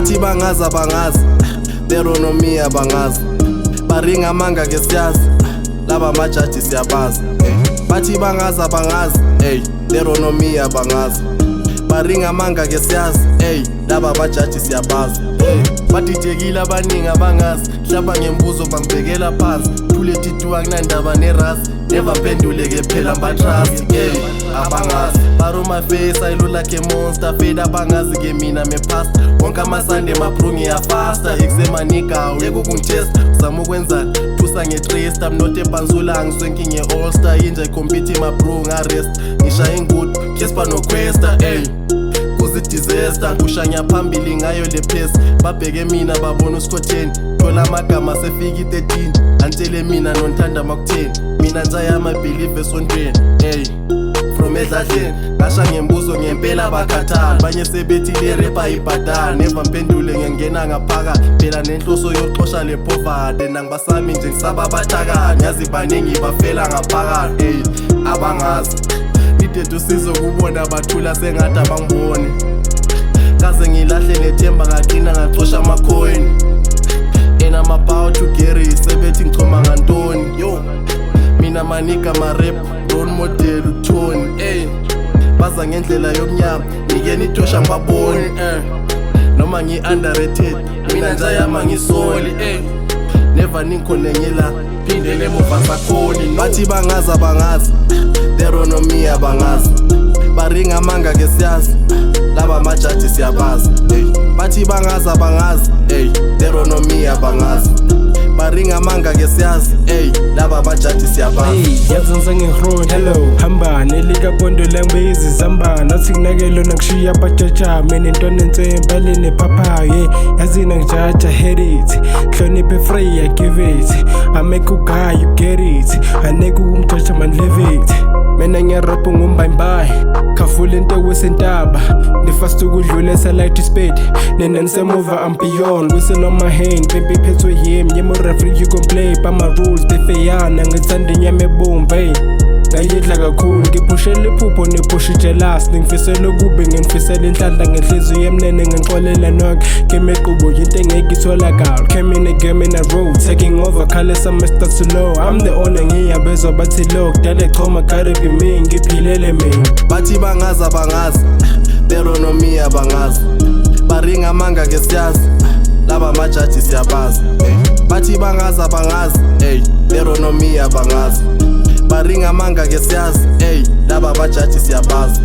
bathi bangazi abangazi, they don't know me abangazi. Baringa manga ke siyazi, laba majaji siyabazi. Bathi bangazi abangazi, they don't know me abangazi. Baringa manga ke siyazi, laba majaji siyabazi. Badidekile abaningi abangazi, hlaba ngembuzo bangibhekela phansi. Thuleti tuwa kunandaba nerasi, never penduleke phela mbatrust. Abangazi baro my face I look like a monster. Fade abangazi ke mina me past. Wonke amasande mabrungi ya faster. Ikusemanика uyeke ukungitest. Uzama ukwenzani thusa ngetrist. I'm not epanzula angiswenki nge-all star. Inja ikompiti mabro ngarest. Ngishaye ingudu kespa no questa. Disaster kushanya phambili ngayo le place. Babheke mina babona uScotteni. Thola amagama sefika i-13. Antele mina nontanda makutheni. Mina njaya amabhilive esontweni. From edladleni ngasha ngembuzo ngempela bakhathala. Banye sebethi le repa ibhadala. Neva mpendule ngengena ngaphakathi. Phela nenhloso yoxosha le poverty. Nangibasami nje ngisaba abathakathi. Nyazi baningi bafela ngaphakathi. Abangazi idethu sizokubona bathula sengathi abangiboni. Kaze ngilahle nethemba ngaqina ngaxosha amakhoini. And I'm about to get it, sebethi ngichoma ngantoni. Yo, mina manika ma-rap, role model uTony. Baza ngendlela yomnyama, ngikeni itosha ngibaboni. Noma ngi-underrated, mina njayama ngisoli. Never ningikhonengela, phindele emuva sakhoni. Bathi bangazi abangazi, they don't know me abangazi. Baringa manga ke siyazi, laba majaji siyabazi. Bathi bangazi abangazi, they don't know me abangazi. Baringa manga ke siyazi, laba majaji siyabazi. Yazanza ngehroni, hello hamba nelika bondo langbe izizamba. Nathi kunakelo nakushiya bajaja. Mina into nensemba lene papaye. Yazi nangijaja hate it. Hloniphe free I give it. I make a guy you get it. Aneke umthatha man live it. Mina ngiyarapha ngumbayimbayi, khafula into wesentaba. Ndifast ukudlula light speed. Nena nisemuva I'm beyond. Whistle on my hand, baby phethwe yimi. Nyemo referee you gon play by my rules. Defeyana ngithanda inyama ebombe. Ngayidla kakhulu ngiphushela iphupho nephusha jealous. Ngifisela ukube ngifisela inhlanhla ngenhliziyo emnene ngixolela nonke. Ngemequbo into engeke itholakala. Came in the game in a row, taking over khala semester slow. I'm the owner ngiyabezwa bathi lo kudala choma karibi mi ngiphilele mina. Bathi bangazi abangazi, they don't know me abangazi. Baringa manga ke siyazi, laba majaji siyabazi. Bathi bangazi abangazi, they don't know me abangazi. Baringa manga ke siyazi, laba majaji siyabazi.